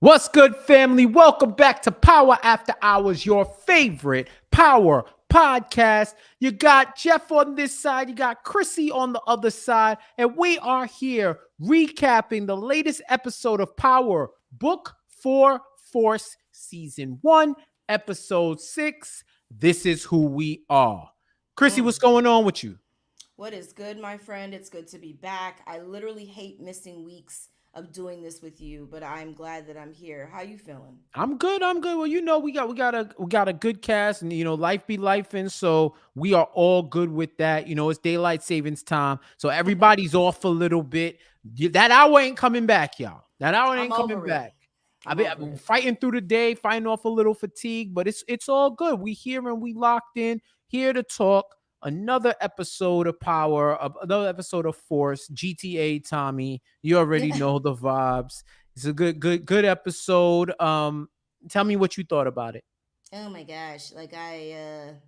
What's good, family? Welcome back to Power After Hours, your favorite power podcast. You got Jeff on this side, you got Chrissy on the other side, and we are here recapping the latest episode of Power, Book 4, Force, Season 1, Episode 6. This is who we are. Chrissy, what's Mm. going on with you? What is good, my friend? It's good to be back. I literally hate missing weeks of doing this with you, but I'm glad that I'm here. How you feeling? I'm good. I'm good. Well, we got a good cast, and life be life, and so we are all good with that. It's daylight savings time, so everybody's off a little bit. That hour ain't coming back, y'all. That hour I'm ain't coming over it. back. I'm I've over been it. fighting through the day, fighting off a little fatigue, but it's all good. We here and we locked in, here to talk another episode of Power, another episode of Force, GTA. Tommy, you already know the vibes. It's a good episode. Tell me what you thought about it. Oh my gosh. I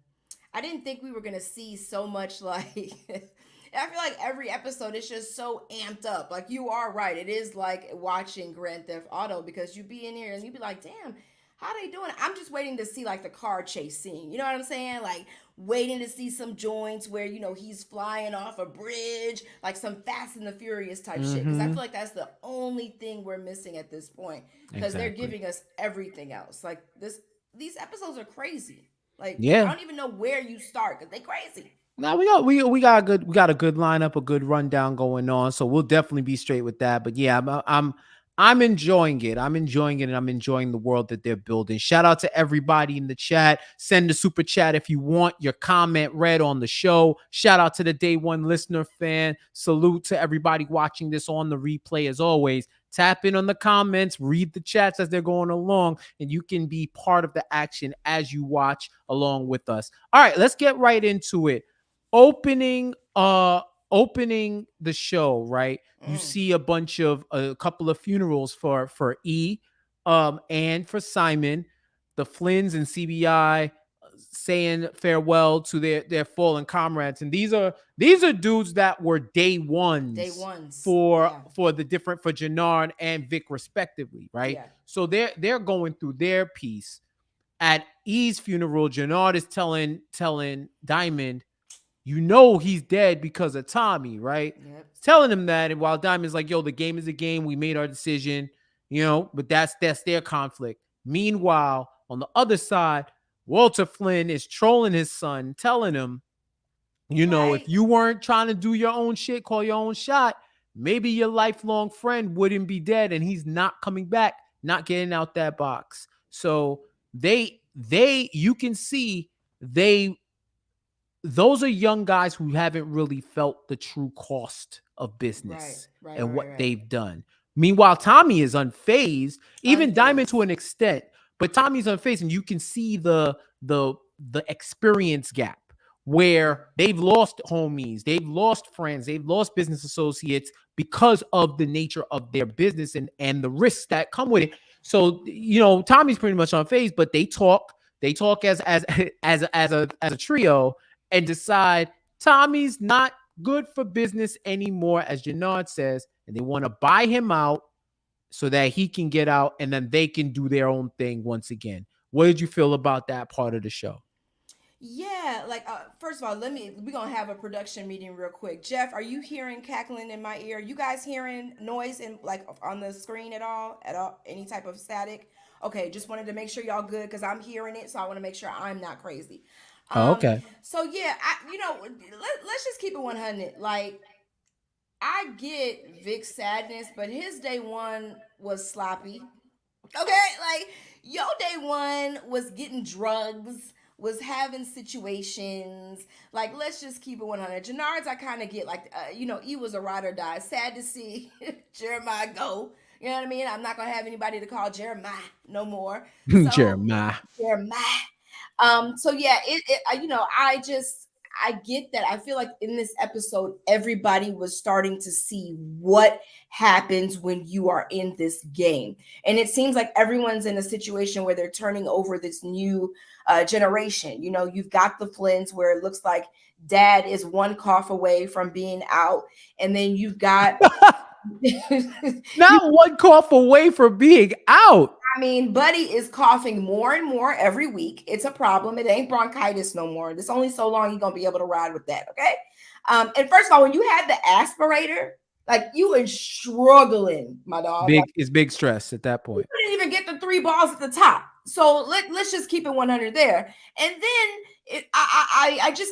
didn't think we were gonna see so much I feel like every episode is just so amped up. Like you are right. It is like watching Grand Theft Auto because you be in here and you be like, damn, how they doing? I'm just waiting to see like the car chase scene. You know what I'm saying? Like waiting to see some joints where he's flying off a bridge, like some Fast and the Furious type shit. Because I Mm-hmm. feel like that's the only thing we're missing at this point. Because they're Exactly. giving us everything else. Like these episodes are crazy. Like I Yeah. don't even know where you start because they crazy. Now we got a good lineup, a good rundown going on. So we'll definitely be straight with that. But yeah, I'm enjoying it. I'm enjoying it, and I'm enjoying the world that they're building. Shout out to everybody in the chat. Send a super chat if you want your comment read on the show. Shout out to the day one listener fan. Salute to everybody watching this on the replay. As always, tap in on the comments, read the chats as they're going along, and you can be part of the action as you watch along with us. All right, let's get right into it. Opening the show, right? You Mm. see a couple of funerals for E and for Simon, the Flynns and CBI saying farewell to their fallen comrades. And these are dudes that were day Day ones ones. for Yeah. for Jannard and Vic respectively, right? Yeah. So they're going through their piece. At E's funeral, Jannard is telling Diamond, he's dead because of Tommy, right? Yep. Telling him that, and while Diamond's like, yo, the game is a game. We made our decision, but that's their conflict. Meanwhile, on the other side, Walter Flynn is trolling his son, telling him, if Right. you weren't trying to do your own shit, call your own shot, maybe your lifelong friend wouldn't be dead and he's not coming back, not getting out that box. So you can see they those are young guys who haven't really felt the true cost of Right. business Right. and Right. what Right. they've done. Meanwhile, Tommy is unfazed, even Diamond to Unfazed. an extent, but Tommy's unfazed, and you can see the the experience gap Yeah. where they've lost homies, they've lost friends, they've lost business associates because of the nature of their business and the risks that come with it. So Tommy's pretty much unfazed, but they talk as a trio and decide Tommy's not good for business anymore, as Jannard says, and they want to buy him out so that he can get out and then they can do their own thing once again. What did you feel about that part of the show? Yeah, first of all, we're gonna have a production meeting real quick. Jeff, are you hearing cackling in my ear? You guys hearing noise in like on the screen at all? At all? Any type of static? Okay, just wanted to make sure y'all good because I'm hearing it, so I want to make sure I'm not crazy. Oh, Um, okay. so yeah, let's just keep it 100. Like I get Vic's sadness, but his day one was sloppy. Okay, like your day one was getting drugs, was having situations. Like, let's just keep it 100. Jannard's, I kind of get he was a ride or die. Sad to see Jeremiah go. You know what I mean? I'm not gonna have anybody to call Jeremiah no more. So Jeremiah. Jeremiah. So yeah, I get that. I feel like in this episode, everybody was starting to see what happens when you are in this game. And it seems like everyone's in a situation where they're turning over this new generation. You've got the Flynn's where it looks like dad is one cough away from being out. And then you've got Not one cough away from being out. I mean, Buddy is coughing more and more every week. It's a problem. It ain't bronchitis no more. It's only so long you're gonna be able to ride with that. Okay. And first of all, when you had the aspirator, like you were struggling, my dog. Like, Big stress at that you point. couldn't even get the three balls at the top. So let's just keep it 100 there. And then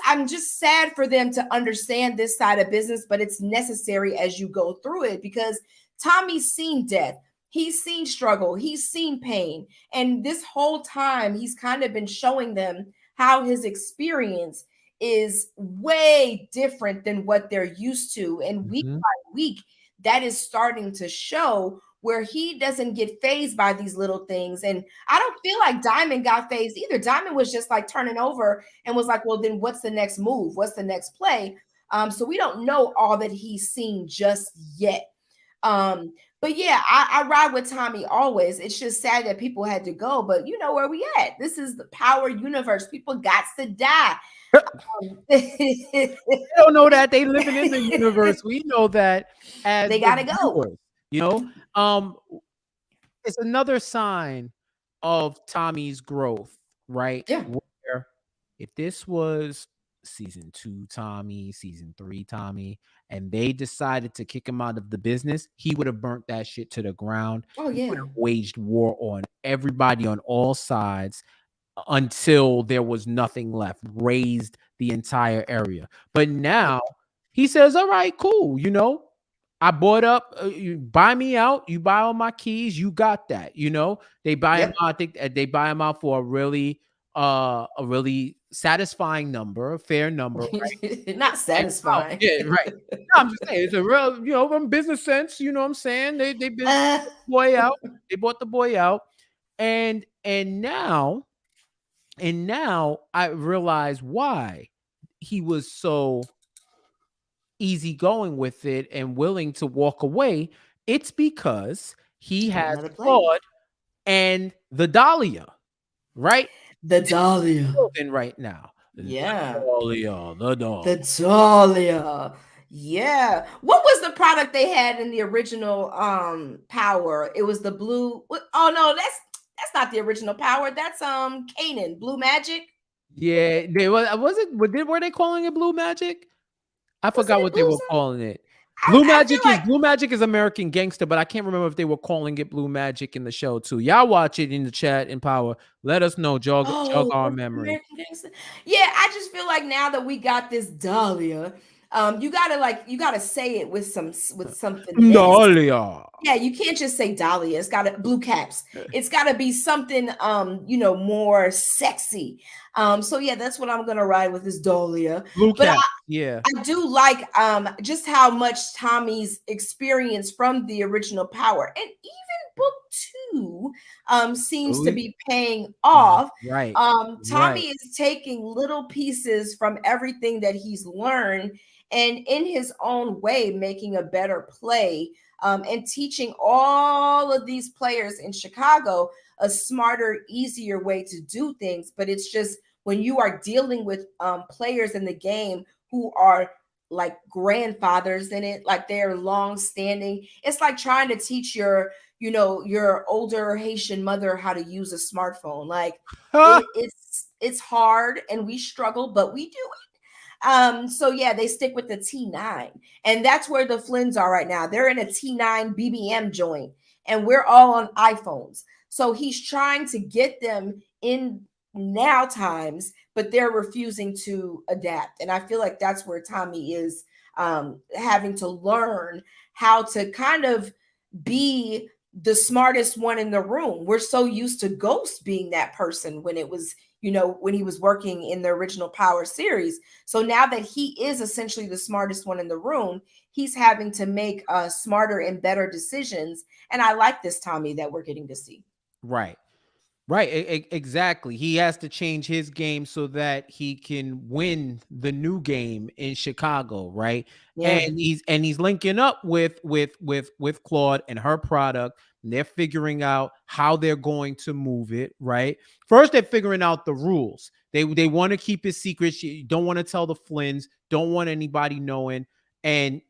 I'm just sad for them to understand this side of business, but it's necessary as you go through it because Tommy's seen death. He's seen struggle. He's seen pain. And this whole time, he's kind of been showing them how his experience is way different than what they're used to. And week Mhm. by week, that is starting to show where he doesn't get phased by these little things. And I don't feel like Diamond got phased either. Diamond was just like turning over and was like, well, then what's the next move? What's the next play? So we don't know all that he's seen just yet. But yeah, I ride with Tommy always. It's just sad that people had to go, but you know where we at. This is the power universe. People got to die. They don't know that they living in the universe. We know that as They the gotta go. viewers, you know. It's another sign of Tommy's growth, right? Yeah. Where if this was season 2 Tommy, season 3 Tommy, and they decided to kick him out of the business, he would have burnt that shit to the ground. Oh He would yeah. have waged war on everybody on all sides until there was nothing left, raised the entire area. But now he says, all right, cool. I bought up, you buy me out, you buy all my keys, you got that. They buy him Yep. out. I think they buy him out for a really satisfying number, a fair number, right? Not And out. satisfying. Yeah, right. No, I'm just saying it's a real, from business sense, you know what I'm saying? They been Uh, boy out, they bought the boy out. And now I realize why he was so easygoing with it and willing to walk away. It's because he got has another play. Claude and the Dahlia, right? The Dahlia. Building right now. The Yeah. Dahlia, the Dahlia. The Dahlia. Yeah. What was the product they had in the original Power? It was the blue. Oh no, that's not the original Power. That's Kanan, Blue Magic. Yeah, were they calling it Blue Magic? I Was forgot it what they blue were something? calling it. I feel like Blue Magic is American Gangster, but I can't remember if they were calling it Blue Magic in the show too. Y'all watch it in the chat in Power. Let us know, jog oh, our was it memory. American Gangster? Yeah, I just feel like now that we got this Dahlia, you gotta say it with some finesse. Dahlia. Yeah, you can't just say Dahlia. It's got to blue caps. It's got to be something more sexy. So yeah, that's what I'm gonna ride with this Dahlia. Blue But Cap. Yeah. I do like just how much Tommy's experience from the original Power and even book 2 seems to Really? be paying off. Right. Tommy Right. is taking little pieces from everything that he's learned and in his own way making a better play and teaching all of these players in Chicago a smarter, easier way to do things. But it's just when you are dealing with players in the game who are like grandfathers in it, like they're long standing. It's like trying to teach your older Haitian mother how to use a smartphone. Like it's hard and we struggle, but we do it. So yeah, they stick with the T9, and that's where the Flynns are right now. They're in a T9 BBM joint, and we're all on iPhones. So he's trying to get them in now times, but they're refusing to adapt. And I feel like that's where Tommy is having to learn how to kind of be the smartest one in the room. We're so used to Ghost being that person when it was, when he was working in the original Power series. So now that he is essentially the smartest one in the room, he's having to make smarter and better decisions. And I like this Tommy that we're getting to see. Right. Right, exactly. He has to change his game so that he can win the new game in Chicago, right? Yeah. And he's linking up with Claude and her product. And they're figuring out how they're going to move it, right? First, they're figuring out the rules. They want to keep it secret. She don't want to tell the Flynns, don't want anybody knowing. And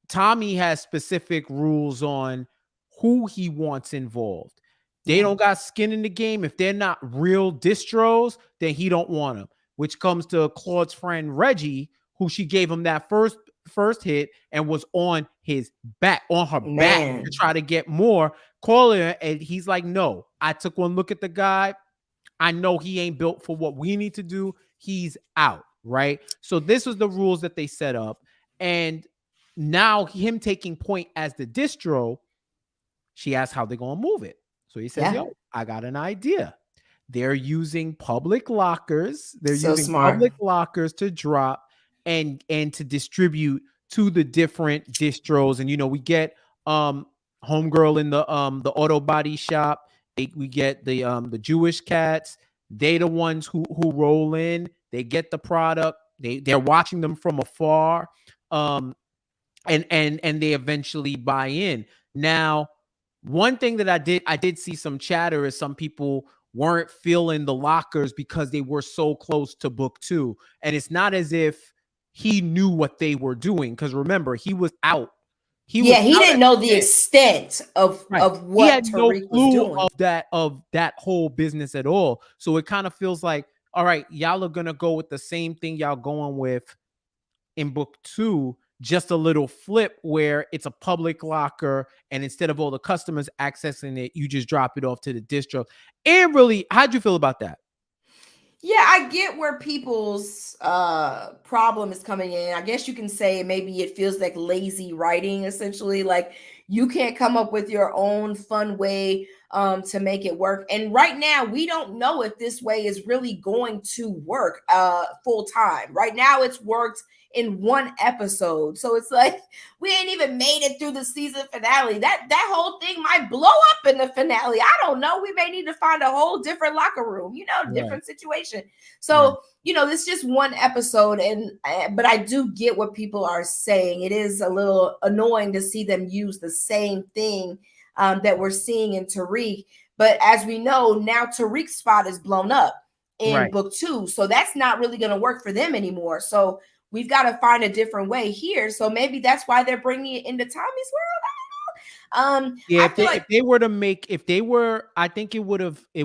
Tommy has specific rules on who he wants involved. They Yeah. don't got skin in the game. If they're not real distros, then he don't want them. Which comes to Claude's friend Reggie, who she gave him that first hit and was on her back to Man. try to get more. Calling, and he's like, no. I took one look at the guy. I know he ain't built for what we need to do. He's out, right? So this was the rules that they set up. And now him taking point as the distro, she asked how they're going to move it. So he says, Yeah. yo, I got an idea. They're using public lockers. They're So using smart. public lockers to drop and to distribute to the different distros. And we get homegirl in the auto body shop. We get the Jewish cats. They the ones who roll in. They get the product. They're watching them from afar. And they eventually buy in. Now, one thing that I did see some chatter is some people weren't feeling the lockers because they were so close to book 2. And it's not as if he knew what they were doing. Because remember, he was out. He didn't know the extent of what he had no Tariq was clue doing. of that whole business at all. So it kind of feels like, all right, y'all are gonna go with the same thing y'all going with in book 2, just a little flip where it's a public locker, and instead of all the customers accessing it, you just drop it off to the distro. And really, how'd you feel about that? Yeah, I get where people's problem is coming in. I guess you can say maybe it feels like lazy writing, essentially. Like you can't come up with your own fun way to make it work. And right now, we don't know if this way is really going to work full time. Right now, it's worked in one episode. So it's like we ain't even made it through the season finale. That whole thing might blow up in the finale. I don't know. We may need to find a whole different locker room, different situation. So, it's just one episode, but I do get what people are saying. It is a little annoying to see them use the same thing that we're seeing in Tariq. But as we know, now Tariq's spot is blown up in book 2. So that's not really going to work for them anymore. So we've got to find a different way here. So maybe that's why they're bringing it into Tommy's world. I don't know. If I think it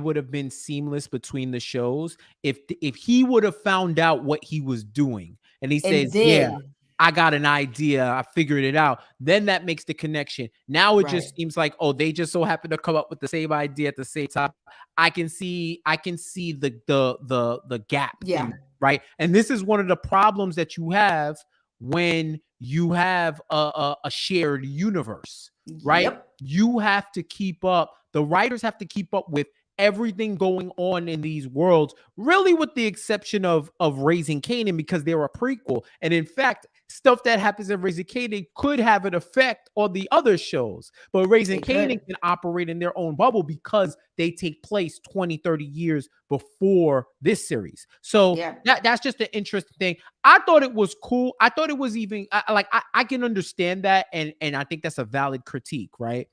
would have been seamless between the shows if he would have found out what he was doing and he says, yeah, I got an idea, I figured it out. Then that makes the connection. Now it just seems like, oh, they just so happen to come up with the same idea at the same time. I can see the gap. Yeah. Right. And this is one of the problems that you have when you have a shared universe, right? Yep. You have to keep up. The writers have to keep up with everything going on in these worlds, really with the exception of Raising Kanan, because they're a prequel. And in fact, stuff that happens in Raising Kanan could have an effect on the other shows. But Raising Kanan can operate in their own bubble because they take place 20, 30 years before this series. So that's just an interesting thing. I thought it was cool. I thought it was even I can understand that. And I think that's a valid critique, right?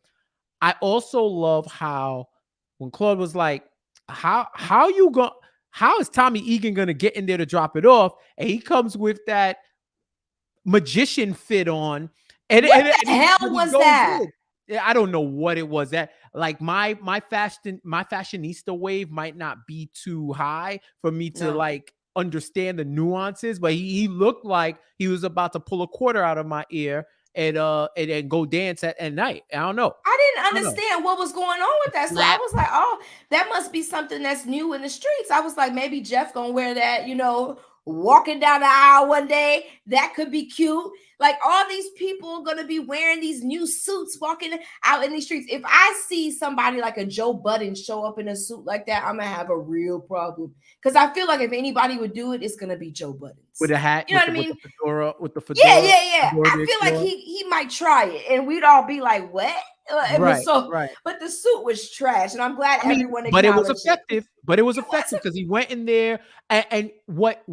I also love how when Claude was like, how is Tommy Egan going to get in there to drop it off? And he comes with that magician fit on. And what the hell was that? I don't know what it was. That like my fashionista wave might not be too high for me to like understand the nuances, but he looked like he was about to pull a quarter out of my ear and go dance at night. I don't know. I didn't understand what was going on with that. So I was like, oh, that must be something that's new in the streets. I was like, maybe Jeff gonna wear that, walking down the aisle one day. That could be cute. Like all these people gonna be wearing these new suits walking out in these streets. If I see somebody like a Joe Budden show up in a suit like that, I'm gonna have a real problem. Because I feel like if anybody would do it, it's gonna be Joe Budden. With a hat, what I mean? With the fedora. Yeah. I feel like he might try it, and we'd all be like, "What?" Right. But the suit was trash, and I'm glad everyone. But it was effective. But it was effective because he went in there, and what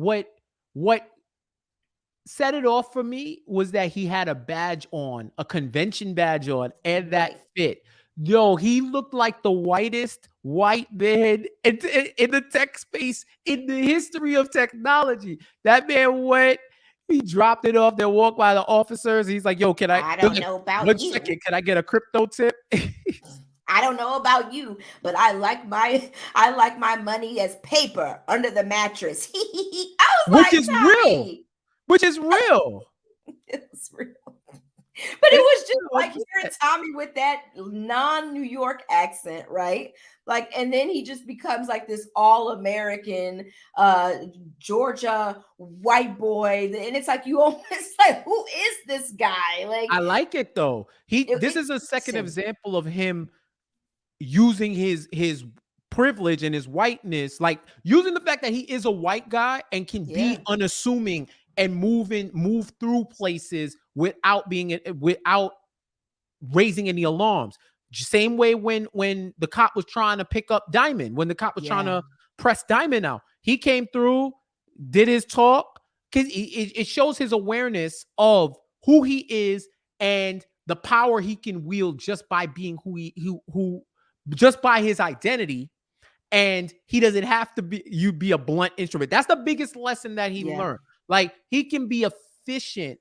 set it off for me was that he had a badge on, a convention badge on, and that fit. Yo, he looked like the whitest white man in the tech space in the history of technology. That man went, He dropped it off. They walk by the officers. He's like, "Yo, can I? I They're don't like, know about 1 second, you. can I get a crypto tip?" I don't know about you, but I like my money as paper under the mattress. I was Which like, is real. Tommy, Which is real. it was real. But it It's was just real. like hearing Tommy with that non-New York accent, right? Like, and then he just becomes like this all-American uh Georgia white boy. And it's like you almost like, who is this guy? Like I like it though. This it's is a second interesting. example of him using his privilege and his whiteness, like using the fact that he is a white guy and can be Yeah, unassuming and move through places without raising any alarms. Same way when the cop was trying to pick up Diamond, when the cop was trying yeah, to press Diamond out, he came through, did his talk, because it shows his awareness of who he is and the power he can wield just by being who just by his identity. And he doesn't have to be a blunt instrument. That's the biggest lesson that he yeah. learned. Like he can be efficient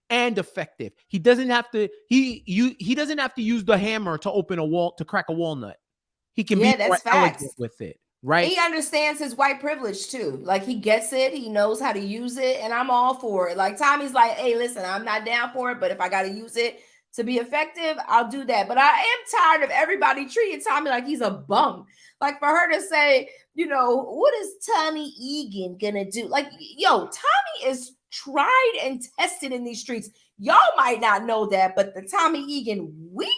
and effective. He doesn't have to he doesn't have to use the hammer to open a wall to crack a walnut. He can be Yeah, more that's elegant facts. with it, right? He understands his white privilege too. Like he gets it, he knows how to use it, and I'm all for it. Like Tommy's like, hey, listen, I'm not down for it, but if I got to use it to be effective, I'll do that. But I am tired of everybody treating Tommy like he's a bum. Like for her to say, what is Tommy Egan gonna do? Like, yo, Tommy is tried and tested in these streets. Y'all might not know that, but the Tommy Egan we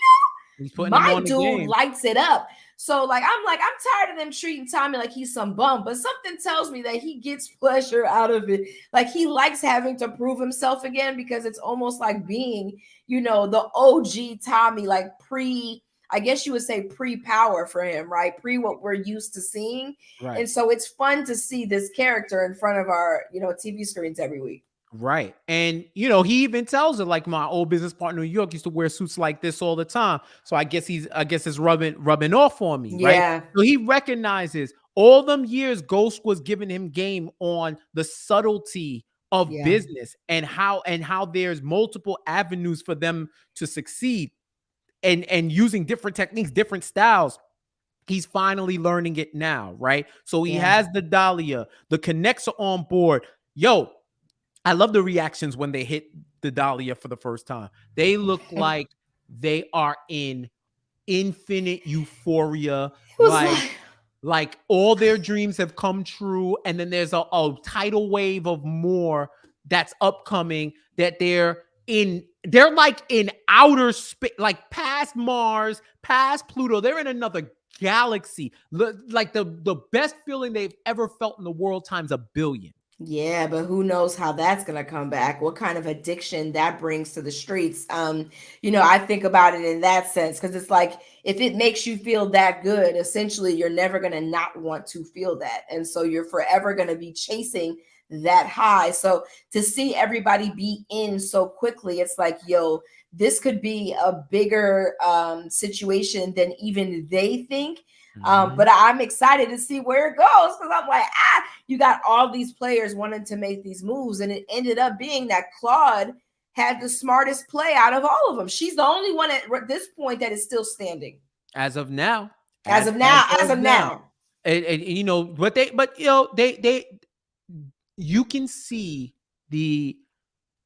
He's putting them my on the dude game. lights it up. So I'm tired of them treating Tommy like he's some bum, but something tells me that he gets pleasure out of it. Like he likes having to prove himself again because it's almost like being, the OG Tommy, like I guess you would say pre-power for him, right? Pre what we're used to seeing. Right. And so it's fun to see this character in front of our, TV screens every week. Right. And he even tells her, like, my old business partner in New York used to wear suits like this all the time. So I guess it's rubbing off on me, right? Yeah. So he recognizes all them years Ghost was giving him game on the subtlety of Yeah. business and how there's multiple avenues for them to succeed and using different techniques, different styles. He's finally learning it now, right? So he Yeah. has the Dahlia, the connects are on board. Yo, I love the reactions when they hit the Dahlia for the first time. They look like they are in infinite euphoria, It was like, like all their dreams have come true, and then there's a tidal wave of more that's upcoming, that they're like in outer space, like past Mars, past Pluto. They're in another galaxy, like the best feeling they've ever felt in the world times a billion. yeah, but who knows how that's going to come back? What kind of addiction that brings to the streets? I think about it in that sense because it's like if it makes you feel that good, essentially you're never going to not want to feel that. And so you're forever going to be chasing that high. So to see everybody be in so quickly, it's like, yo, this could be a bigger situation than even they think. But I'm excited to see where it goes because I'm like, you got all these players wanting to make these moves, and it ended up being that Claude had the smartest play out of all of them. She's the only one at this point that is still standing. As of now. As of now, as of now. And they you can see the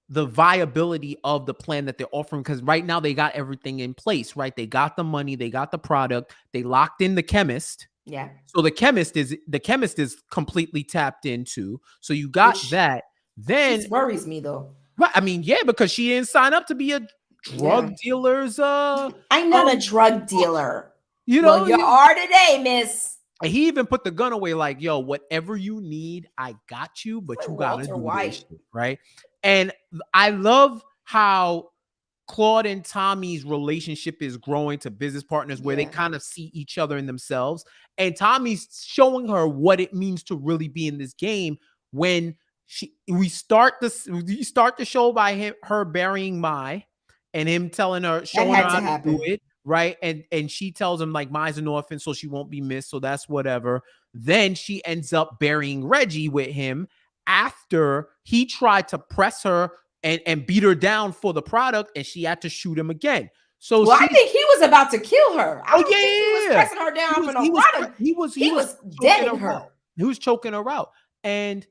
viability of the plan that they're offering, because right now they got everything in place, right? They got the money, they got the product, they locked in the chemist. Yeah. So the chemist is completely tapped into. So you got that. Then this worries me though. Right, I mean, yeah, because she didn't sign up to be a drug dealer's I'm not a drug dealer. You are today, miss. He even put the gun away, like, yo, whatever you need, I got you, but you gotta do this shit, right? And I love how Claude and Tommy's relationship is growing to business partners where they kind of see each other in themselves. And Tommy's showing her what it means to really be in this game when we start the show by her burying Mai and him telling her, showing her how to do it. Right. And she tells him, like, Mai's an orphan, so she won't be missed. So that's whatever. Then she ends up burying Reggie with him after he tried to press her and beat her down for the product, and she had to shoot him again. So Well, I she, think he was about to kill her. I oh don't think he was yeah, pressing her down for no product. he He was was choking her deading out. her. He was choking her out, and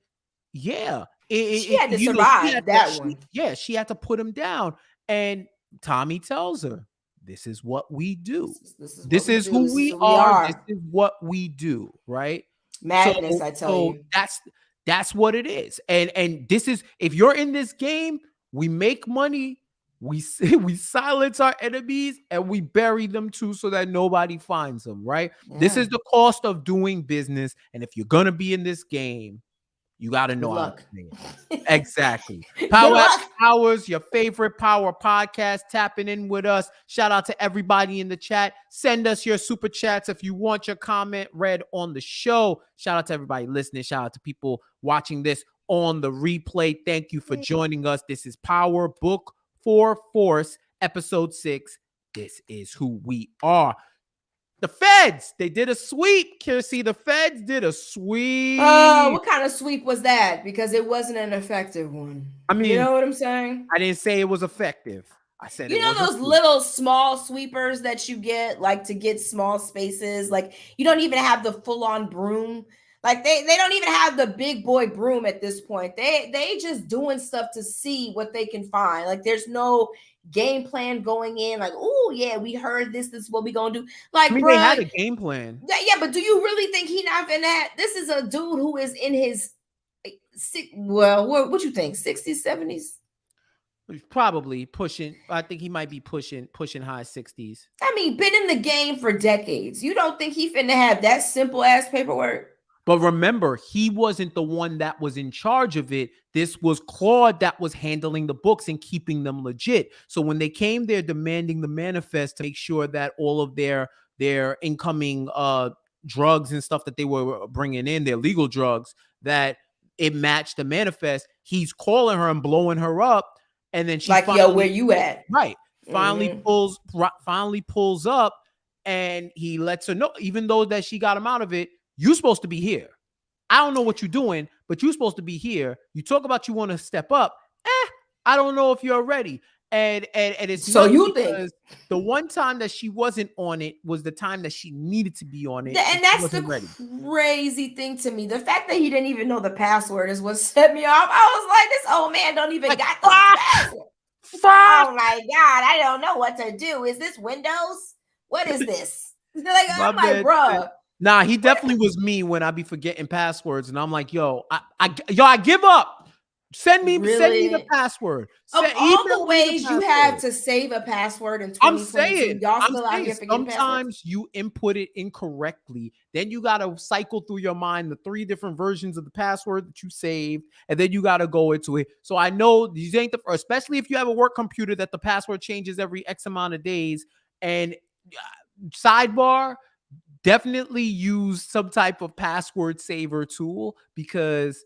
yeah, She had to you know, survive that one. she had to put him down, and Tommy tells her, "This is what we do. This is what This we is do. who This is we who we are. This are. is what we do." Right? So, Madness, I tell so you. that's what it is, and this is, if you're in this game, we make money. We silence our enemies and we bury them too so that nobody finds them, right? This Yeah. is the cost of doing business. And if you're gonna be in this game, you got to Good know how to luck. play it. Exactly. Good Power After luck. Hours, your favorite power podcast, tapping in with us. Shout out to everybody in the chat. Send us your super chats if you want your comment read on the show. Shout out to everybody listening. Shout out to people watching this on the replay. Thank you for joining us. This is Power Book for Force, episode 6. This is who we are. The feds, they did a sweep. Kiersey, the feds did a sweep. What kind of sweep was that? Because it wasn't an effective one. I mean, you know what I'm saying? I didn't say it was effective. I said You it know was those little small sweepers that you get, like to get small spaces? Like you don't even have the full-on broom. Like they don't even have the big boy broom at this point. They just doing stuff to see what they can find. Like there's no game plan going in. Like, oh yeah, we heard this. This is what we gonna do. Like, I mean, bro, they had a game plan. yeah, but do you really think he not in that? This is a dude who is in his what you think, 60s, 70s? Probably pushing. I think he might be pushing high 60s. I mean, been in the game for decades. You don't think he finna have that simple ass paperwork? But remember, he wasn't the one that was in charge of it. This was Claude that was handling the books and keeping them legit. So when they came there demanding the manifest to make sure that all of their incoming drugs and stuff that they were bringing in, their legal drugs, that it matched the manifest, he's calling her and blowing her up. And then she like, finally, yo, where you at? Right. Finally pulls up, and he lets her know, even though that she got him out of it, you're supposed to be here. I don't know what you're doing, but you're supposed to be here. You talk about you want to step up. I don't know if you're ready. And it's So nuts you because think the one time that she wasn't on it was the time that she needed to be on it. and that's the ready. crazy thing to me. The fact that he didn't even know the password is what set me off. I was like, this old man don't even got the password. Oh my God, I don't know what to do. Is this Windows? What is this? Like, I'm like, bruh. Nah, he definitely was me when I be forgetting passwords, and I'm like, yo, I give up. Send me the password. Of all the ways you have to save a password in 2022, y'all still out here forgetting passwords? Sometimes you input it incorrectly. Then you got to cycle through your mind the 3 different versions of the password that you saved, and then you got to go into it. So I know these ain't the first, especially if you have a work computer that the password changes every X amount of days. And sidebar, definitely use some type of password saver tool, because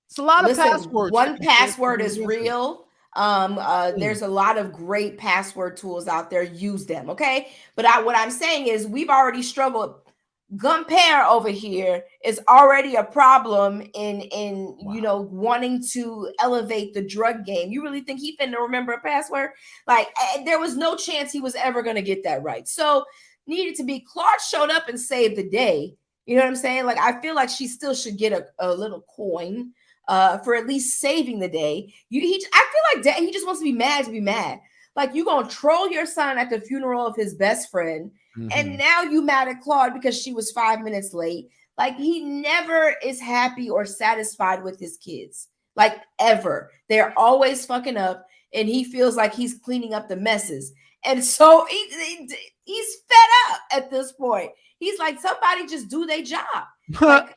it's a lot of passwords. 1Password is real. There's a lot of great password tools out there. Use them, okay? But what I'm saying is we've already struggled. Gunpair over here is already a problem in wanting to elevate the drug game. You really think he finna remember a password? Like, there was no chance he was ever gonna get that right. So needed to be. Claude showed up and saved the day. You know what I'm saying? Like, I feel like she still should get a little coin for at least saving the day. I feel like he just wants to be mad to be mad. Like, you gonna troll your son at the funeral of his best friend, and now you mad at Claude because she was 5 minutes late. Like, he never is happy or satisfied with his kids, like, ever. They're always fucking up, and he feels like he's cleaning up the messes. And so he's fed up at this point. He's like, somebody just do their job. Like,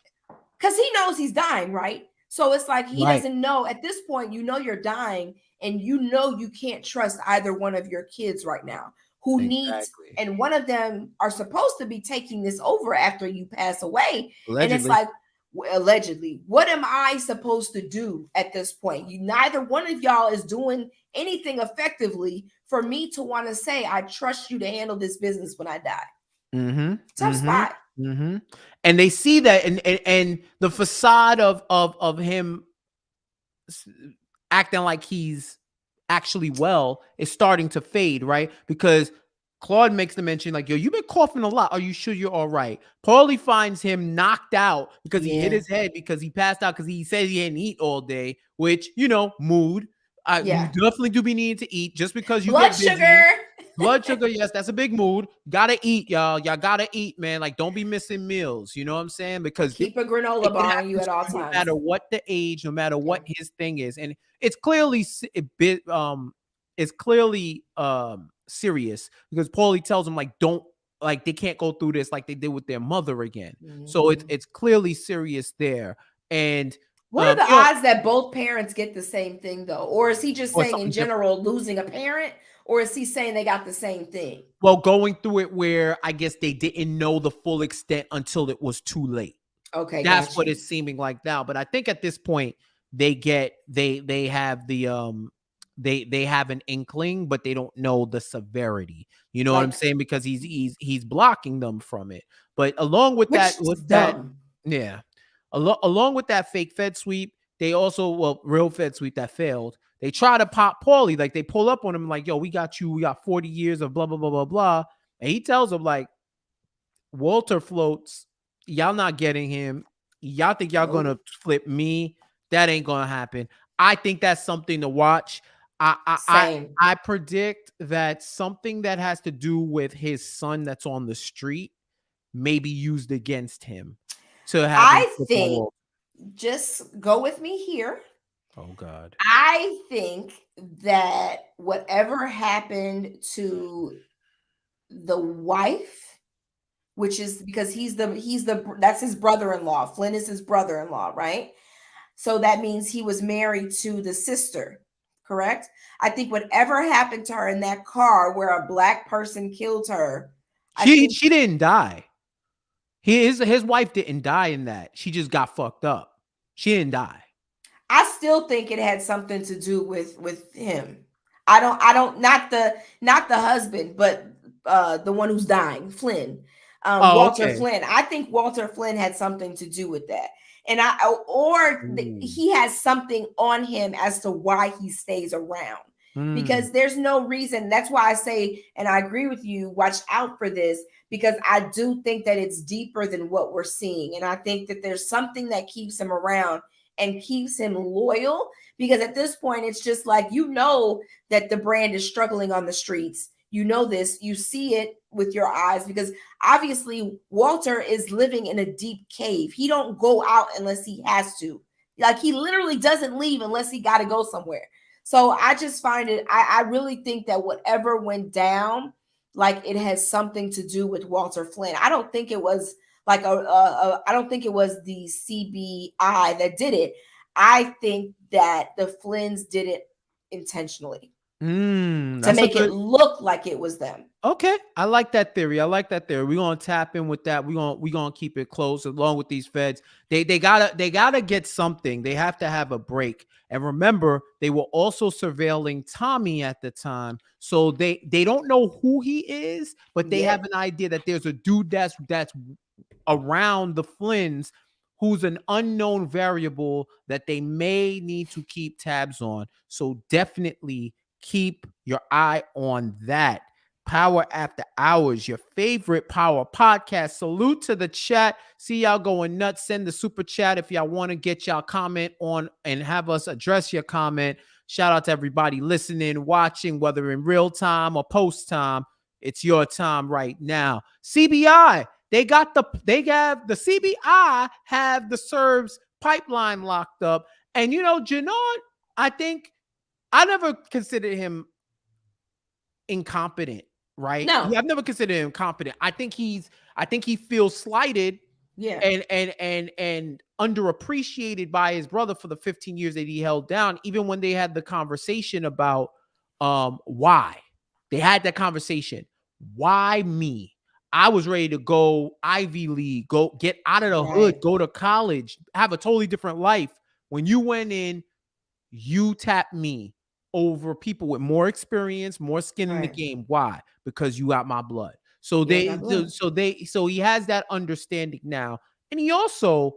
because he knows he's dying, right? So it's like he doesn't know. At this point, you know you're dying, and you know you can't trust either one of your kids right now who needs, and one of them are supposed to be taking this over after you pass away. Allegedly. And it's like, allegedly, what am I supposed to do at this point? Neither one of y'all is doing anything effectively for me to want to say, I trust you to handle this business when I die. Tough spot. And they see that, and the facade of him s- acting like he's actually well is starting to fade, right? Because Claude makes the mention like, yo, you've been coughing a lot. Are you sure you're all right? Paulie finds him knocked out because he hit Yeah. his head because he passed out because he says he hadn't eat all day, which, mood. You Yeah. definitely do be needing to eat just because you Blood get sugar. busy. Blood sugar, yes, that's a big mood. Gotta eat, y'all. Y'all gotta eat, man. Like, don't be missing meals. You know what I'm saying? Because Keep a granola it can bar on you happen at to all you no times. matter what the age, no matter Yeah. what his thing is, and it's clearly it's clearly serious because Paulie tells him like, don't, like, they can't go through this like they did with their mother again. So it's Mhm. it's clearly serious there, and What are the you know, odds that both parents get the same thing though? Or is he just or saying in something different. general losing a parent? Or is he saying they got the same thing? Well, going through it where I guess they didn't know the full extent until it was too late. Okay, That's got what you. it's seeming like now. But I think at this point they have they have an inkling, but they don't know the severity. You know what I'm Like, saying? Because he's blocking them from it. But along which is with that, dumb. yeah, along with that fake Fed sweep, they also, well, real Fed sweep that failed. They try to pop Paulie, like they pull up on him like, yo, we got you, we got 40 years of blah blah blah blah blah, and he tells them like, Walter floats. Y'all not getting him. Y'all think y'all gonna Nope. flip me? That ain't gonna happen. I think that's something to watch. I I I, Same. I predict that something that has to do with his son that's on the street may be used against him to have him I flip on think, Walter. just go with me here. Oh God. I think that whatever happened to the wife, which is because he's the that's his brother-in-law. Flynn is his brother-in-law, right? So that means he was married to the sister, correct? I think whatever happened to her in that car where a black person killed her, I She think she didn't die. His wife didn't die in that. She just got fucked up. She didn't die. I still think it had something to do with him. I don't not the husband, but the one who's dying, Flynn. Oh, Walter okay. Flynn. I think Walter Flynn had something to do with that. And Ooh. he has something on him as to why he stays around. Mm. Because there's no reason. That's why I say, and I agree with you, watch out for this, because I do think that it's deeper than what we're seeing. And I think that there's something that keeps him around and keeps him loyal, because at this point it's just like, that the brand is struggling on the streets. This, you see it with your eyes, because obviously Walter is living in a deep cave. He don't go out unless he has to. Like, he literally doesn't leave unless he got to go somewhere. So I just find it, I really think that whatever went down, like, it has something to do with Walter Flynn. I don't think it was like I don't think it was the CBI that did it. I think that the Flynns did it intentionally to That's a make it good. look like it was them. Okay, I like that theory. I like that theory. We're gonna tap in with that. We're gonna keep it close along with these feds. They gotta get something. They have to have a break. And remember, they were also surveilling Tommy at the time, so they don't know who he is, but they have Yet. an idea that there's a dude that's around the Flynns who's an unknown variable that they may need to keep tabs on. So definitely keep your eye on that. Power After Hours, your favorite power podcast. Salute to the chat. See y'all going nuts. Send the super chat if y'all want to get y'all comment on and have us address your comment. Shout out to everybody listening, watching, whether in real time or post time. It's your time right now. CBI, they have the CBI have the Serbs Pipeline locked up. And Janot, I think I never considered him incompetent, right? No. I've never considered him competent. I think he feels slighted Yeah. and underappreciated by his brother for the 15 years that he held down, even when they had the conversation about why. They had that conversation. Why me? I was ready to go Ivy League, go get out of the hood, Right. go to college, have a totally different life. When you went in, you tapped me over people with more experience, more skin in the Right. game. Why? Because you got my blood. So You got my blood. he has that understanding now. And he also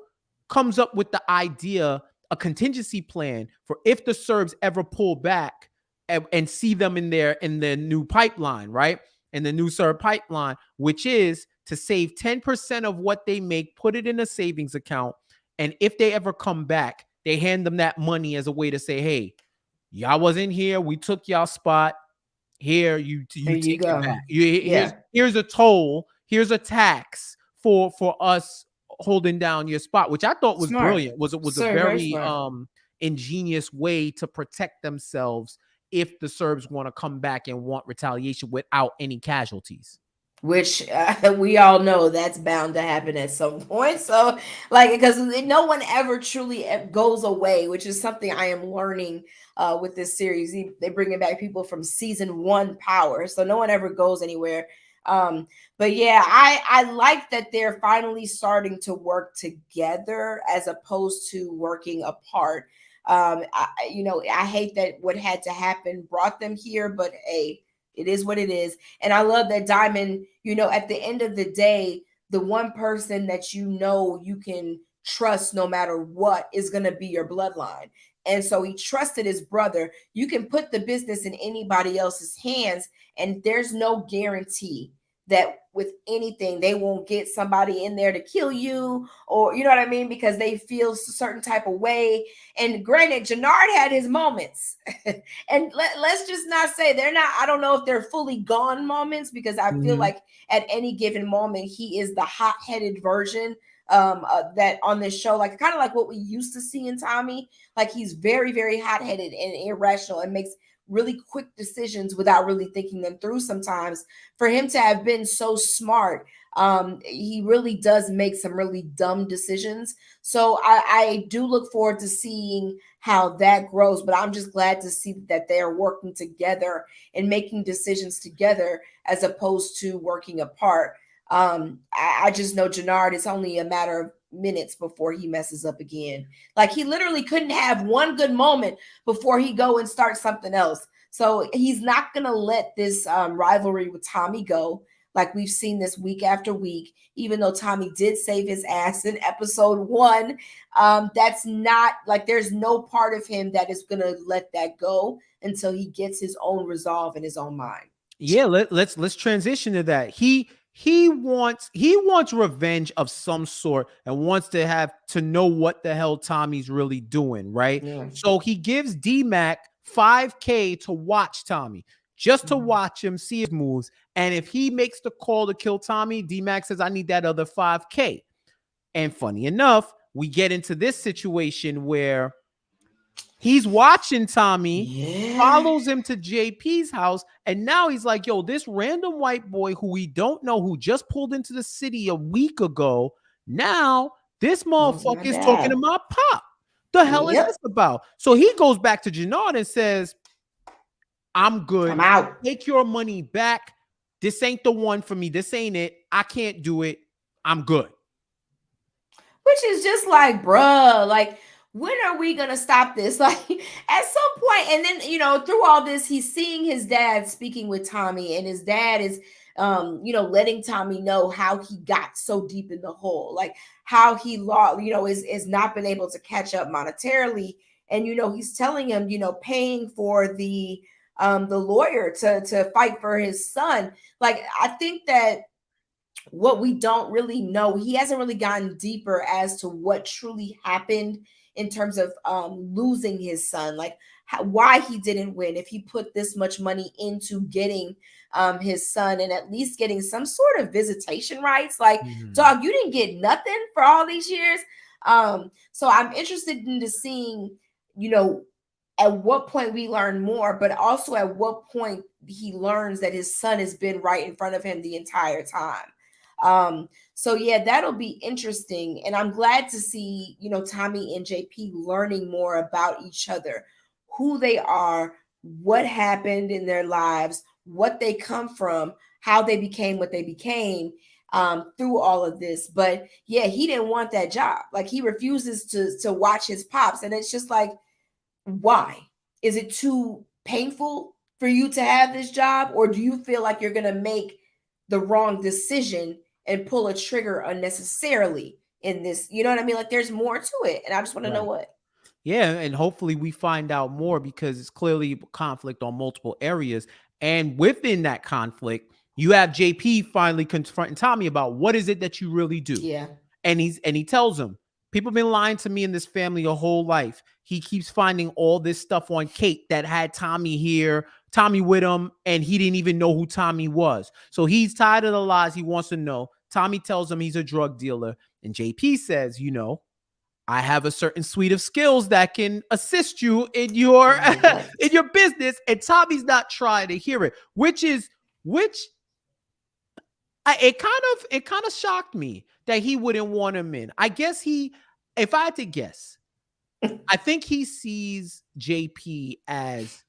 comes up with the idea a contingency plan for if the Serbs ever pull back and see them in the new pipeline, right? In the new Serb pipeline, which is to save 10% of what they make, put it in a savings account. And if they ever come back, they hand them that money as a way to say, hey, y'all wasn't here. We took y'all spot. Here, you There you take it go. back. Yeah. Here's a toll. Here's a tax for us holding down your spot, which I thought was Smart. brilliant. Was a Sir, very very smart. ingenious way to protect themselves if the Serbs want to come back and want retaliation without any casualties. Which we all know that's bound to happen at some point. So, like, because no one ever truly goes away, which is something I am learning with this series. They bringing back people from season 1 Power, so no one ever goes anywhere. But yeah, I like that they're finally starting to work together as opposed to working apart. I hate that what had to happen brought them here, but hey, it is what it is. And I love that Diamond, at the end of the day, the one person that you can trust no matter what is going to be your bloodline. And so he trusted his brother. You can put the business in anybody else's hands, and there's no guarantee that with anything they won't get somebody in there to kill you, or you know what I mean, because they feel a certain type of way. And granted, Jannard had his moments. And let's just not say they're not, I don't know if they're fully gone moments, because I feel like at any given moment he is the hot-headed version that on this show, like kind of like what we used to see in Tommy. Like he's very, very hot-headed and irrational and makes really quick decisions without really thinking them through sometimes. For him to have been so smart, he really does make some really dumb decisions. So I do look forward to seeing how that grows, but I'm just glad to see that they are working together and making decisions together as opposed to working apart. I just know Jannard, it's only a matter of minutes before he messes up again. Like he literally couldn't have one good moment before he go and start something else. So he's not gonna let this rivalry with Tommy go, like we've seen this week after week. Even though Tommy did save his ass in episode 1, that's not like there's no part of him that is gonna let that go until he gets his own resolve in his own mind. Yeah, let's transition to that. He wants revenge of some sort and wants to have to know what the hell Tommy's really doing, right? Yeah. So he gives D-Mac $5K to watch Tommy, just to watch him, see his moves. And if he makes the call to kill Tommy, D-Mac says, I need that other 5K. And funny enough, we get into this situation where he's watching Tommy, follows him to JP's house, and now he's like, yo, this random white boy who we don't know, who just pulled into the city a week ago, now this motherfucker is talking to my pop. The hell is this about? So he goes back to Jannard and says, I'm good. I'm out. Take your money back. This ain't the one for me. This ain't it. I can't do it. I'm good. Which is just like, bruh, like, when are we gonna stop this? Like at some point, and then through all this, he's seeing his dad speaking with Tommy, and his dad is letting Tommy know how he got so deep in the hole, like how he lost, is not been able to catch up monetarily. And he's telling him, paying for the lawyer to fight for his son. Like I think that what we don't really know, he hasn't really gotten deeper as to what truly happened in terms of losing his son, like why he didn't win, if he put this much money into getting his son and at least getting some sort of visitation rights. Like, dog, you didn't get nothing for all these years. So I'm interested into seeing, at what point we learn more, but also at what point he learns that his son has been right in front of him the entire time. So yeah, that'll be interesting. And I'm glad to see, Tommy and JP learning more about each other, who they are, what happened in their lives, what they come from, how they became what they became through all of this. But yeah, he didn't want that job. Like he refuses to watch his pops. And it's just like, why? Is it too painful for you to have this job? Or do you feel like you're going to make the wrong decision and pull a trigger unnecessarily in this? You know what I mean? Like there's more to it. And I just want to know what. Yeah, and hopefully we find out more because it's clearly conflict on multiple areas. And within that conflict, you have JP finally confronting Tommy about what is it that you really do. Yeah. And he tells him, people have been lying to me in this family your whole life. He keeps finding all this stuff on Kate that had Tommy with him, and he didn't even know who Tommy was. So he's tired of the lies. He wants to know. Tommy tells him he's a drug dealer. And JP says, I have a certain suite of skills that can assist you in your in your business. And Tommy's not trying to hear it, which it kind of shocked me that he wouldn't want him in. I guess if I had to guess, I think he sees JP as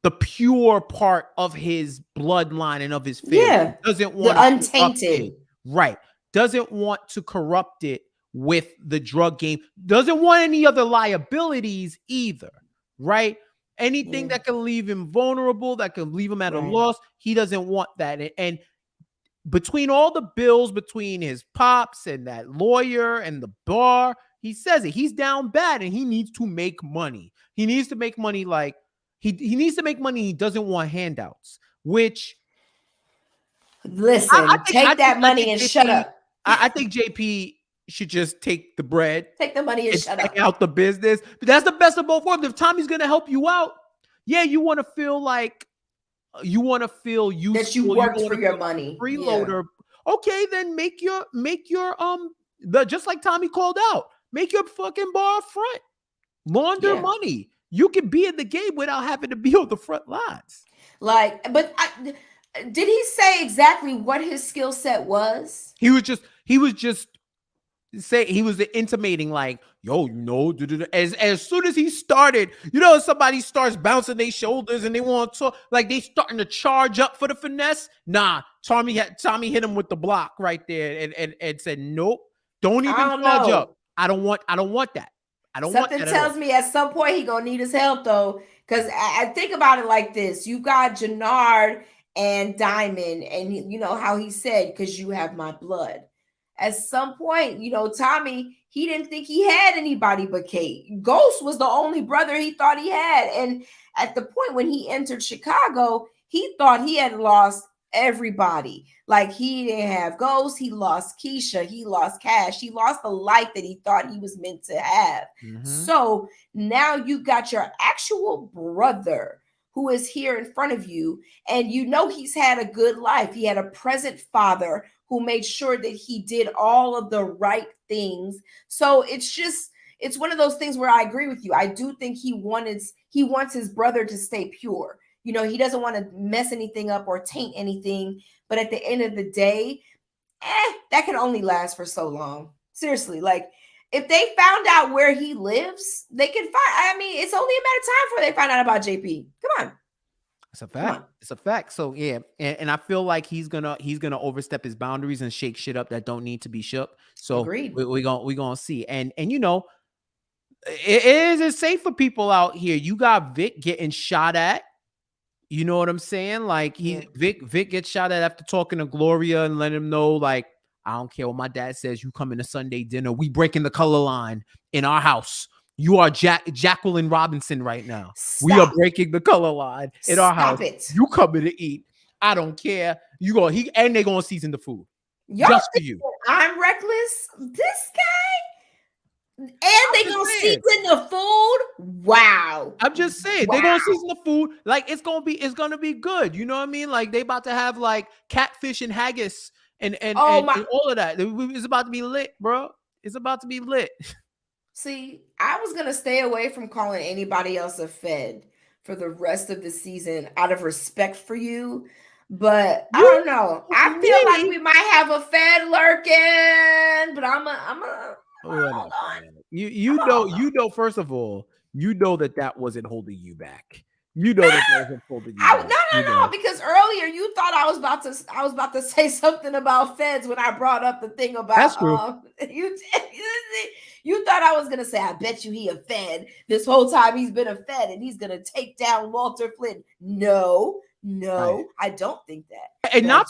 the pure part of his bloodline and of his family. Yeah. Doesn't want the untainted. Right. Doesn't want to corrupt it with the drug game. Doesn't want any other liabilities either. Right. Anything that can leave him vulnerable, that can leave him at a loss. He doesn't want that. And between all the bills between his pops and that lawyer and the bar, he says it. He's down bad and he needs to make money. He needs to make money like he needs to make money. He doesn't want handouts, which listen, take that money and shut up. I think JP should just take the bread, take the money and shut up. Out the business. But that's the best of both worlds. If Tommy's going to help you out, yeah, you want to feel like useful, that you worked for your money. Freeloader. Yeah. Okay, then make your just like Tommy called out, make your fucking bar front. Launder money. You can be in the game without having to be on the front lines. But did he say exactly what his skill set was? He was just intimating like, yo, as soon as he started, somebody starts bouncing their shoulders and they want to like they starting to charge up for the finesse. Nah, Tommy hit him with the block right there and said, nope, don't even charge up. I don't want that. Something tells me at some point he gonna need his help though, because I think about it like this: you got Jannard and Diamond, and you know how he said, "Because you have my blood." At some point, Tommy, he didn't think he had anybody but Kate. Ghost was the only brother he thought he had, and at the point when he entered Chicago, he thought he had lost everybody. Like he didn't have Ghost, he lost Keisha, he lost Cash, he lost the life that he thought he was meant to have. Mm-hmm. So now you got your actual brother who is here in front of you, and he's had a good life. He had a present father who made sure that he did all of the right things. So it's one of those things where I agree with you. I do think he wants his brother to stay pure. He doesn't want to mess anything up or taint anything. But at the end of the day, that can only last for so long. Seriously, like if they found out where he lives, they can find. I mean, it's only a matter of time before they find out about JP. Come on. It's a fact. It's a fact. So yeah, and I feel like he's gonna overstep his boundaries and shake shit up that don't need to be shook. So we're gonna see. And it's safe for people out here. You got Vic getting shot at. You know what I'm saying? Like Vic gets shot at after talking to Gloria and letting him know, like, I don't care what my dad says. You come in to Sunday dinner. We breaking the color line in our house. You are Jacqueline Robinson right now. We are breaking the color line in our house. You coming to eat. I don't care. And they're gonna season the food. Just for you. I'm reckless. This guy. And they gonna season the food. Wow. I'm just saying they're gonna season the food. Like it's gonna be good. You know what I mean? Like they about to have like catfish and haggis and all of that. It's about to be lit, bro. It's about to be lit. See, I was gonna stay away from calling anybody else a Fed for the rest of the season out of respect for you. But I don't know. I feel like we might have a Fed lurking, but I'm a hold on. You know, first of all, that wasn't holding you back. You know that wasn't holding you back. No, because earlier you thought I was about to say something about Feds when I brought up the thing about that's true. You thought I was gonna say, I bet you he a Fed. This whole time he's been a Fed and he's gonna take down Walter Flynn. No, right. I don't think that. And not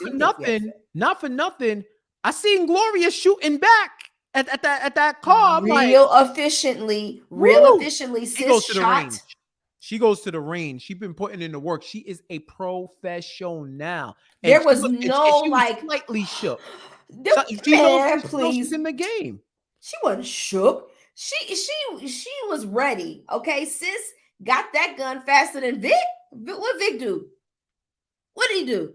for nothing, I seen Gloria shooting back at that car. I'm like, real woo. efficiently, She goes sis to the shot. range. She goes to the range. She's been putting in the work. She is a professional now, and There was no she was like, slightly shook. So man, she knows she's please. in the game. She wasn't shook. She was ready. Okay, sis got that gun faster than Vic. What Vic do? What did he do?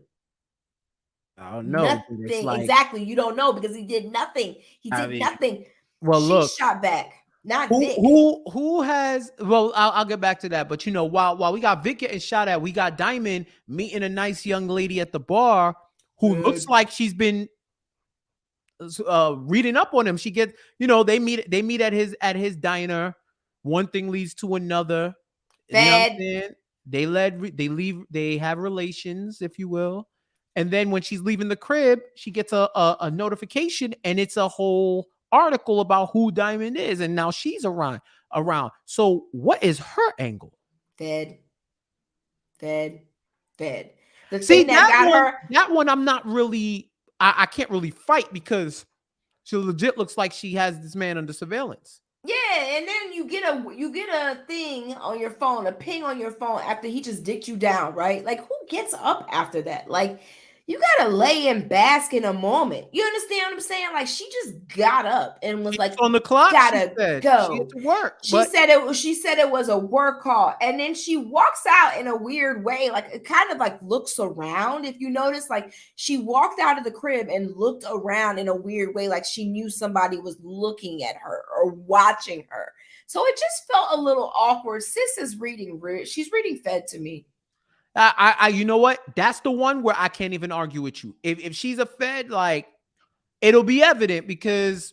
I don't know, but it's Nothing. like, Exactly. You don't know because he did nothing. He I did mean, nothing. well, She look, shot back, not who Vic. who has, well, I'll get back to that, but while we got Vic getting shot at, we got Diamond meeting a nice young lady at the bar who looks Good. like she's been reading up on him. She gets, they meet at his diner. One thing leads to another. You know what I'm Fed. saying? They have relations, if you will. And then when she's leaving the crib, she gets a notification, and it's a whole article about who Diamond is, and now she's around. So what is her angle? Fed. Fed. Fed. The See, thing that got her. that one I'm not really, I can't really fight, because she legit looks like she has this man under surveillance. Yeah, and then you get a thing on your phone, a ping on your phone after he just dicked you down, right? Like, who gets up after that? Like, you gotta lay and bask in a moment. You understand what I'm saying? Like, she just got up and was She was like, on the clock. She gotta said she had go. to work, She but said it was a work call. And then she walks out in a weird way, like it kind of like looks around. If you notice, like she walked out of the crib and looked around in a weird way, like she knew somebody was looking at her or watching her. So it just felt a little awkward. Sis is reading she's reading Fed to me. you know what? That's the one where I can't even argue with you. If she's a Fed, like, it'll be evident, because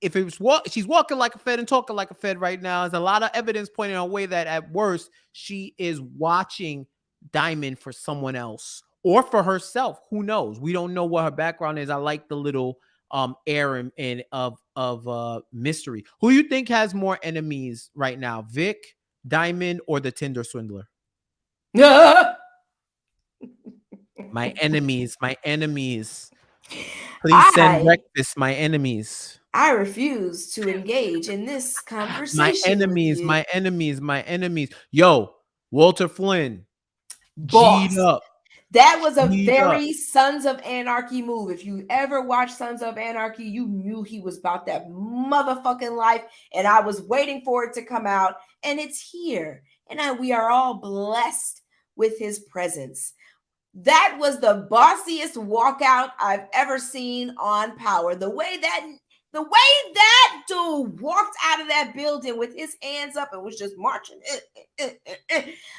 if it was she's walking like a Fed and talking like a Fed right now. There's a lot of evidence pointing her way that at worst she is watching Diamond for someone else or for herself. Who knows? We don't know what her background is. I like the little air and of mystery. Who you think has more enemies right now, Vic, Diamond, or the Tinder swindler? My enemies, my enemies. Please send I breakfast, my enemies. I refuse to engage in this My conversation with enemies, you. my enemies, my enemies. Yo, Walter Flynn, G'd Boss. up, That was a G'd up. very Sons of Anarchy move. If you ever watched Sons of Anarchy, you knew he was about that motherfucking life. And I was waiting for it to come out. And it's here. And we are all blessed with his presence. That was the bossiest walkout I've ever seen on Power. The way that dude walked out of that building with his hands up and was just marching.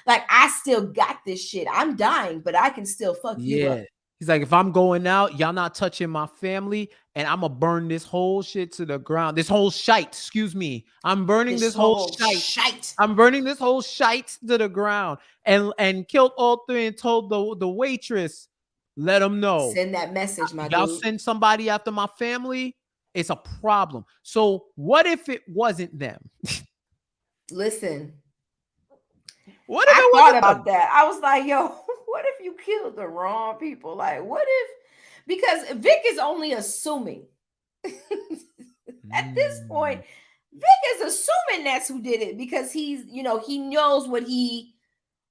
Like, I still got this shit. I'm dying, but I can still fuck you up. Yeah. He's like, if I'm going out, y'all not touching my family, and I'm gonna burn this whole shit to the ground. This whole shite, excuse me. I'm burning this whole shite. I'm burning this whole shite to the ground. And killed all three and told the waitress, let them know. Send that message, my Y'all dude. send somebody after my family, it's a problem. So what if it wasn't them? Listen, What if I it thought wasn't about them? that. I was like, yo, what if you killed the wrong people? Like, what if, because Vic is only assuming. At this point, Vic is assuming that's who did it because he knows what he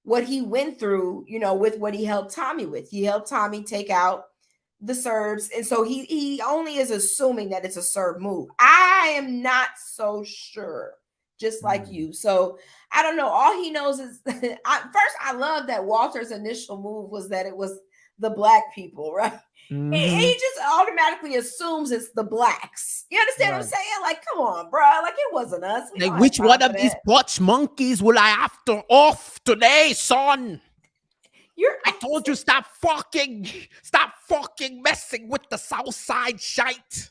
went through, with what he helped Tommy with. He helped Tommy take out the Serbs, and so he only is assuming that it's a Serb move. I am not so sure, just like you. So I don't know. All he knows is I love that Walter's initial move was that it was the black people, right? He just automatically assumes it's the blacks. You understand what I'm saying? Like, come on, bro. Like, it wasn't us. We Like, don't have which one time of for these that. Dutch monkeys will I have to off today, son? I told you stop fucking messing with the South Side shite.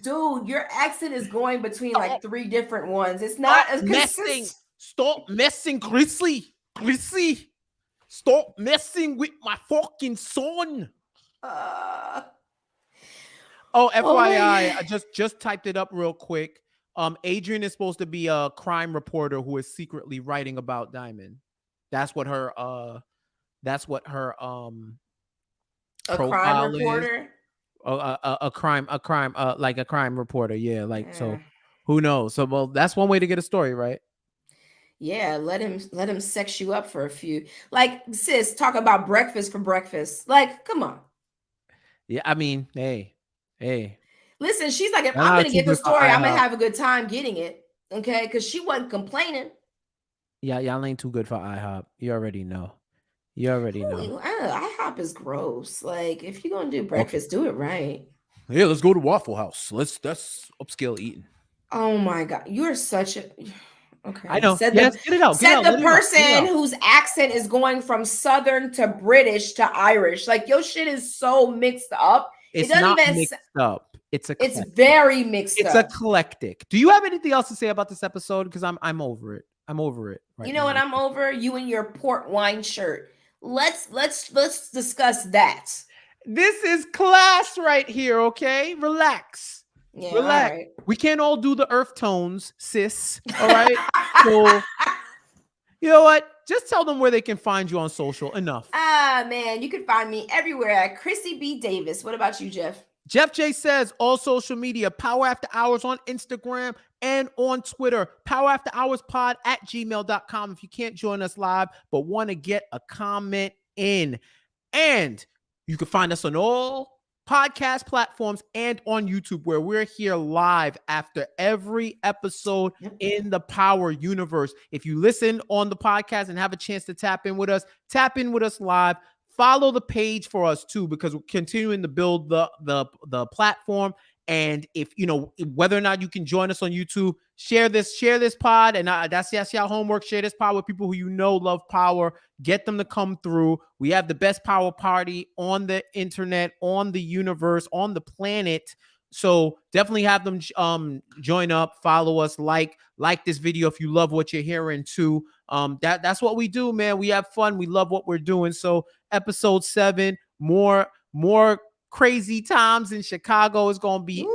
Dude, your accent is going between like 3 different ones. It's not as consistent. Stop messing, Chrissy. Stop messing with my fucking son. FYI, I just typed it up real quick. Adrian is supposed to be a crime reporter who is secretly writing about Diamond. That's what her a crime profile is. reporter. like a crime reporter. Yeah, like Yeah. so. Who knows? So well, that's one way to get a story, right? Yeah, let him sex you up for a few. Like, sis, talk about breakfast for breakfast. Like, come on. Yeah, I mean, hey, Listen, she's like, if y'all I'm not gonna too get the good for story, I'm gonna IHOP. have a good time getting it. Okay, because she wasn't complaining. Yeah, y'all ain't too good for IHOP. You already know. You already know. IHOP is gross. Like, if you're gonna do Okay. breakfast, do it right. Yeah, let's go to Waffle House. That's upscale eating. Oh my god, you're such a I okay. know. Yes, get it out. Get it Said out. the Let it out. Get it person out. whose accent is going from Southern to British to Irish. Like your shit is so mixed up. It It's doesn't not even. mixed up. It's It's eclectic. very mixed It's up. eclectic. Do you have anything else to say about this episode? Because I'm over it. I'm over it You right know what? now. I'm over you and your port wine shirt. Let's discuss that. This is class right here, okay? Relax. Yeah, all Relax. right. We can't all do the earth tones, sis. All right. So, you know what? Just tell them where they can find you on social. Enough. Man, you can find me everywhere at Chrissy B. Davis. What about you, Jeff? Jeff J says all social media, Power After Hours on Instagram and on Twitter, Power After Hours Pod at gmail.com. If you can't join us live, but want to get a comment in. And you can find us on all podcast platforms and on YouTube, where we're here live after every episode in the Power universe. If you listen on the podcast and have a chance to tap in with us live. Follow the page for us too, because we're continuing to build the platform. And if you know whether or not you can join us on YouTube, share this pod, and that's y'all homework. Share this pod with people who you know love power. Get them to come through. We have the best power party on the internet, on the universe, on the planet. So definitely have them join up, follow us, like this video if you love what you're hearing too. That's what we do, man. We have fun. We love what we're doing. So episode 7, more crazy times in Chicago is gonna be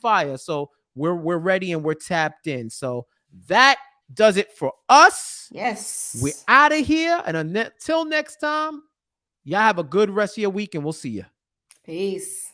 fire. So we're ready and we're tapped in. So that does it for us. Yes. We're out of here. And until next time, y'all have a good rest of your week and we'll see you. Peace.